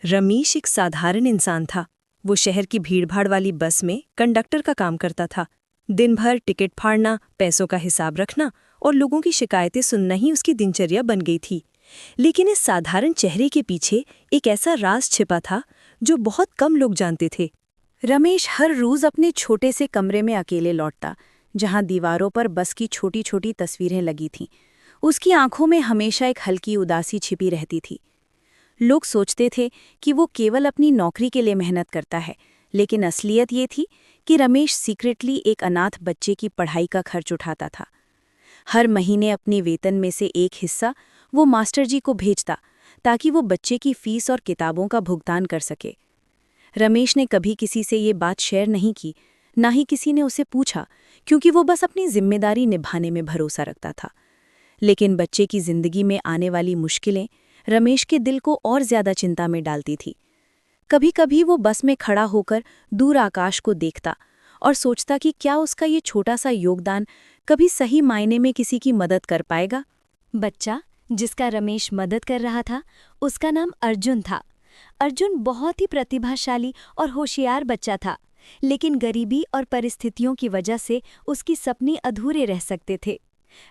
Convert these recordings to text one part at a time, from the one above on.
रमेश एक साधारण इंसान था। वो शहर की भीड़भाड़ वाली बस में कंडक्टर का काम करता था। दिन भर टिकट फाड़ना, पैसों का हिसाब रखना और लोगों की शिकायतें सुनना ही उसकी दिनचर्या बन गई थी। लेकिन इस साधारण चेहरे के पीछे एक ऐसा राज छिपा था जो बहुत कम लोग जानते थे। रमेश हर रोज अपने छोटे से कमरे में अकेले लौटता, जहां दीवारों पर बस की छोटी छोटी तस्वीरें लगी थीं। उसकी आंखों में हमेशा एक हल्की उदासी छिपी रहती थी। लोग सोचते थे कि वो केवल अपनी नौकरी के लिए मेहनत करता है, लेकिन असलियत ये थी कि रमेश सीक्रेटली एक अनाथ बच्चे की पढ़ाई का खर्च उठाता था। हर महीने अपनी वेतन में से एक हिस्सा वो मास्टर जी को भेजता, ताकि वो बच्चे की फीस और किताबों का भुगतान कर सके। रमेश ने कभी किसी से ये बात शेयर नहीं की, ना ही किसी ने उसे पूछा, क्योंकि वो बस अपनी जिम्मेदारी निभाने में भरोसा रखता था। लेकिन बच्चे की जिंदगी में आने वाली मुश्किलें रमेश के दिल को और ज्यादा चिंता में डालती थी। कभी कभी वो बस में खड़ा होकर दूर आकाश को देखता और सोचता कि क्या उसका ये छोटा सा योगदान कभी सही मायने में किसी की मदद कर पाएगा। बच्चा जिसका रमेश मदद कर रहा था, उसका नाम अर्जुन था। अर्जुन बहुत ही प्रतिभाशाली और होशियार बच्चा था, लेकिन गरीबी और परिस्थितियों की वजह से उसकी सपने अधूरे रह सकते थे।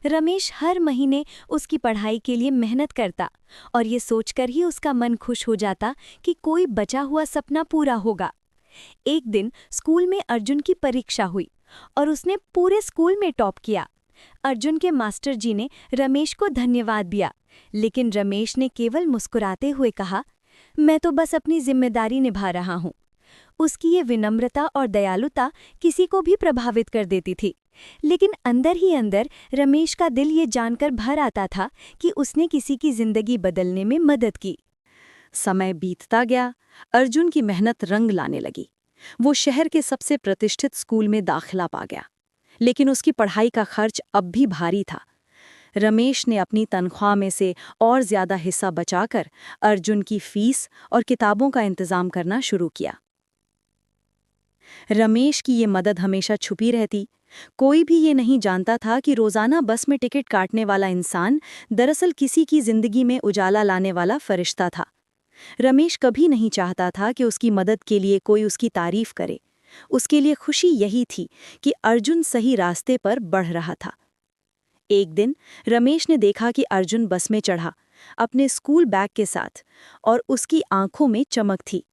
रमेश हर महीने उसकी पढ़ाई के लिए मेहनत करता और ये सोचकर ही उसका मन खुश हो जाता कि कोई बचा हुआ सपना पूरा होगा। एक दिन स्कूल में अर्जुन की परीक्षा हुई और उसने पूरे स्कूल में टॉप किया। अर्जुन के मास्टर जी ने रमेश को धन्यवाद दिया, लेकिन रमेश ने केवल मुस्कुराते हुए कहा, मैं तो बस अपनी जिम्मेदारी निभा रहा हूँ। उसकी ये विनम्रता और दयालुता किसी को भी प्रभावित कर देती थी, लेकिन अंदर ही अंदर रमेश का दिल ये जानकर भर आता था कि उसने किसी की जिंदगी बदलने में मदद की। समय बीतता गया, अर्जुन की मेहनत रंग लाने लगी। वो शहर के सबसे प्रतिष्ठित स्कूल में दाखिला पा गया, लेकिन उसकी पढ़ाई का खर्च अब भी भारी था। रमेश ने अपनी तनख्वाह में से और ज्यादा हिस्सा बचाकर अर्जुन की फीस और किताबों का इंतजाम करना शुरू किया। रमेश की ये मदद हमेशा छुपी रहती। कोई भी ये नहीं जानता था कि रोजाना बस में टिकट काटने वाला इंसान दरअसल किसी की जिंदगी में उजाला लाने वाला फरिश्ता था। रमेश कभी नहीं चाहता था कि उसकी मदद के लिए कोई उसकी तारीफ करे। उसके लिए खुशी यही थी कि अर्जुन सही रास्ते पर बढ़ रहा था। एक दिन रमेश ने देखा कि अर्जुन बस में चढ़ा, अपने स्कूल बैग के साथ, और उसकी आंखों में चमक थी।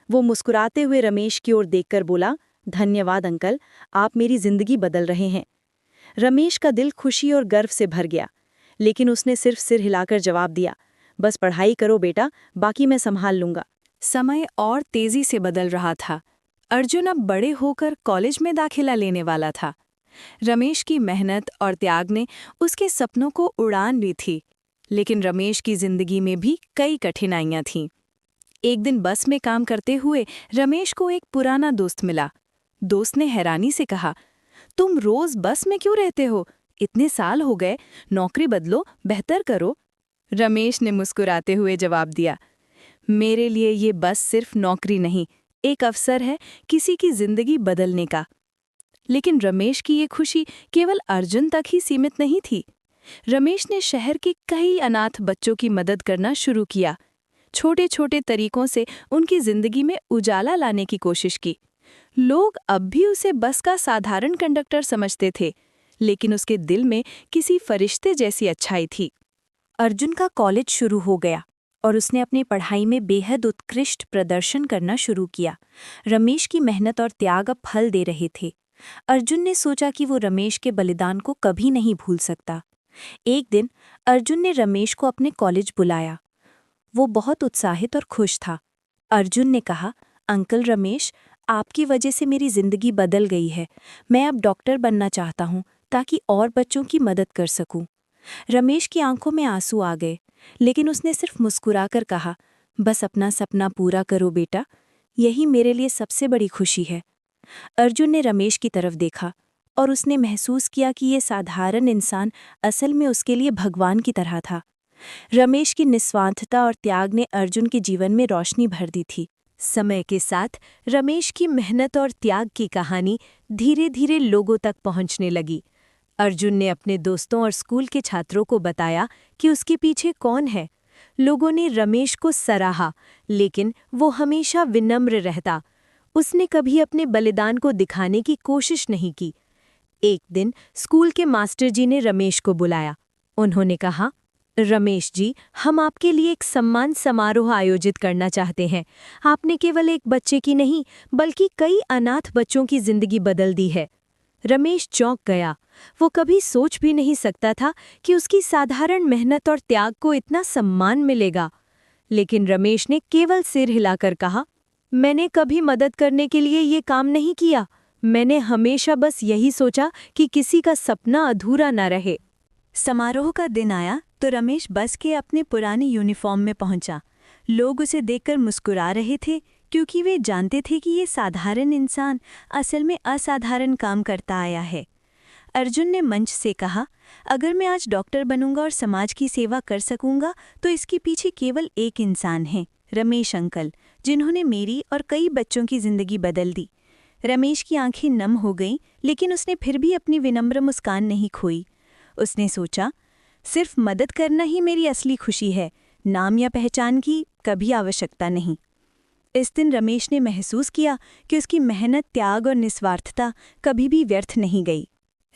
वो मुस्कुराते हुए रमेश की ओर देखकर बोला, धन्यवाद अंकल, आप मेरी जिंदगी बदल रहे हैं। रमेश का दिल खुशी और गर्व से भर गया, लेकिन उसने सिर्फ सिर हिलाकर जवाब दिया, बस पढ़ाई करो बेटा, बाकी मैं संभाल लूंगा। समय और तेजी से बदल रहा था। अर्जुन अब बड़े होकर कॉलेज में दाखिला लेने वाला था। रमेश की मेहनत और त्याग ने उसके सपनों को उड़ान दी थी, लेकिन रमेश की जिंदगी में भी कई कठिनाइयां थीं। एक दिन बस में काम करते हुए रमेश को एक पुराना दोस्त मिला। दोस्त ने हैरानी से कहा, तुम रोज बस में क्यों रहते हो? इतने साल हो गए, नौकरी बदलो, बेहतर करो। रमेश ने मुस्कुराते हुए जवाब दिया, मेरे लिए ये बस सिर्फ नौकरी नहीं, एक अवसर है किसी की जिंदगी बदलने का। लेकिन रमेश की ये खुशी केवल अर्जुन तक ही सीमित नहीं थी। रमेश ने शहर के कई अनाथ बच्चों की मदद करना शुरू किया। छोटे छोटे तरीकों से उनकी जिंदगी में उजाला लाने की कोशिश की। लोग अब भी उसे बस का साधारण कंडक्टर समझते थे, लेकिन उसके दिल में किसी फरिश्ते जैसी अच्छाई थी। अर्जुन का कॉलेज शुरू हो गया और उसने अपनी पढ़ाई में बेहद उत्कृष्ट प्रदर्शन करना शुरू किया। रमेश की मेहनत और त्याग अब फल दे रहे थे। अर्जुन ने सोचा कि वो रमेश के बलिदान को कभी नहीं भूल सकता। एक दिन अर्जुन ने रमेश को अपने कॉलेज बुलाया। वो बहुत उत्साहित और खुश था। अर्जुन ने कहा, अंकल रमेश, आपकी वजह से मेरी जिंदगी बदल गई है। मैं अब डॉक्टर बनना चाहता हूँ ताकि और बच्चों की मदद कर सकूं। रमेश की आंखों में आंसू आ गए, लेकिन उसने सिर्फ मुस्कुराकर कहा, बस अपना सपना पूरा करो बेटा, यही मेरे लिए सबसे बड़ी खुशी है। अर्जुन ने रमेश की तरफ देखा और उसने महसूस किया कि ये साधारण इंसान असल में उसके लिए भगवान की तरह था। रमेश की निस्वार्थता और त्याग ने अर्जुन के जीवन में रोशनी भर दी थी। समय के साथ रमेश की मेहनत और त्याग की कहानी धीरे धीरे लोगों तक पहुंचने लगी। अर्जुन ने अपने दोस्तों और स्कूल के छात्रों को बताया कि उसके पीछे कौन है। लोगों ने रमेश को सराहा, लेकिन वो हमेशा विनम्र रहता। उसने कभी अपने बलिदान को दिखाने की कोशिश नहीं की। एक दिन स्कूल के मास्टर जी ने रमेश को बुलाया। उन्होंने कहा, रमेश जी, हम आपके लिए एक सम्मान समारोह आयोजित करना चाहते हैं। आपने केवल एक बच्चे की नहीं, बल्कि कई अनाथ बच्चों की जिंदगी बदल दी है। रमेश चौंक गया। वो कभी सोच भी नहीं सकता था कि उसकी साधारण मेहनत और त्याग को इतना सम्मान मिलेगा। लेकिन रमेश ने केवल सिर हिलाकर कहा, मैंने कभी मदद करने के लिए ये काम नहीं किया। मैंने हमेशा बस यही सोचा कि किसी का सपना अधूरा न रहे। समारोह का दिन आया तो रमेश बस के अपने पुराने यूनिफॉर्म में पहुंचा। लोग उसे देखकर मुस्कुरा रहे थे, क्योंकि वे जानते थे कि ये साधारण इंसान असल में असाधारण काम करता आया है। अर्जुन ने मंच से कहा, अगर मैं आज डॉक्टर बनूंगा और समाज की सेवा कर सकूंगा तो इसके पीछे केवल एक इंसान है, रमेश अंकल, जिन्होंने मेरी और कई बच्चों की जिंदगी बदल दी। रमेश की आंखें नम हो गईं, लेकिन उसने फिर भी अपनी विनम्र मुस्कान नहीं खोई। उसने सोचा, सिर्फ मदद करना ही मेरी असली खुशी है, नाम या पहचान की कभी आवश्यकता नहीं। इस दिन रमेश ने महसूस किया कि उसकी मेहनत, त्याग और निस्वार्थता कभी भी व्यर्थ नहीं गई।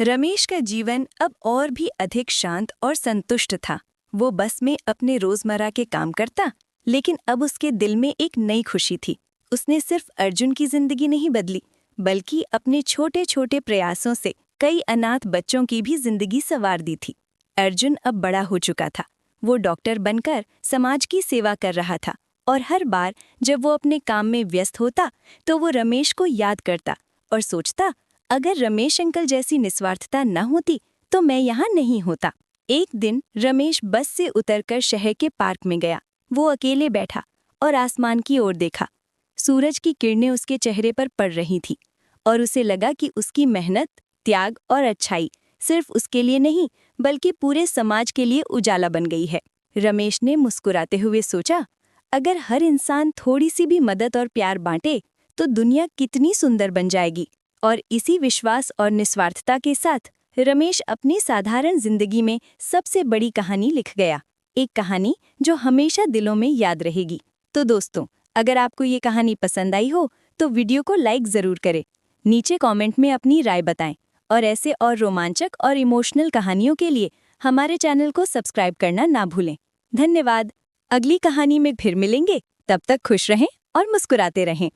रमेश का जीवन अब और भी अधिक शांत और संतुष्ट था। वो बस में अपने रोजमर्रा के काम करता, लेकिन अब उसके दिल में एक नई खुशी थी। उसने सिर्फ अर्जुन की जिंदगी नहीं बदली, बल्कि अपने छोटे छोटे प्रयासों से कई अनाथ बच्चों की भी जिंदगी संवार दी थी। अर्जुन अब बड़ा हो चुका था। वो डॉक्टर बनकर समाज की सेवा कर रहा था, और हर बार जब वो अपने काम में व्यस्त होता तो वो रमेश को याद करता और सोचता, अगर रमेश अंकल जैसी निस्वार्थता न होती तो मैं यहाँ नहीं होता। एक दिन रमेश बस से उतरकर शहर के पार्क में गया। वो अकेले बैठा और आसमान की ओर देखा। सूरज की किरणें उसके चेहरे पर पड़ रही थी, और उसे लगा कि उसकी मेहनत, त्याग और अच्छाई सिर्फ उसके लिए नहीं, बल्कि पूरे समाज के लिए उजाला बन गई है। रमेश ने मुस्कुराते हुए सोचा, अगर हर इंसान थोड़ी सी भी मदद और प्यार बांटे तो दुनिया कितनी सुंदर बन जाएगी। और इसी विश्वास और निस्वार्थता के साथ रमेश अपनी साधारण जिंदगी में सबसे बड़ी कहानी लिख गया, एक कहानी जो हमेशा दिलों में याद रहेगी। तो दोस्तों, अगर आपको ये कहानी पसंद आई हो तो वीडियो को लाइक ज़रूर करें, नीचे कमेंट में अपनी राय बताएं, और ऐसे और रोमांचक और इमोशनल कहानियों के लिए हमारे चैनल को सब्सक्राइब करना ना भूलें। धन्यवाद। अगली कहानी में फिर मिलेंगे, तब तक खुश रहें और मुस्कुराते रहें।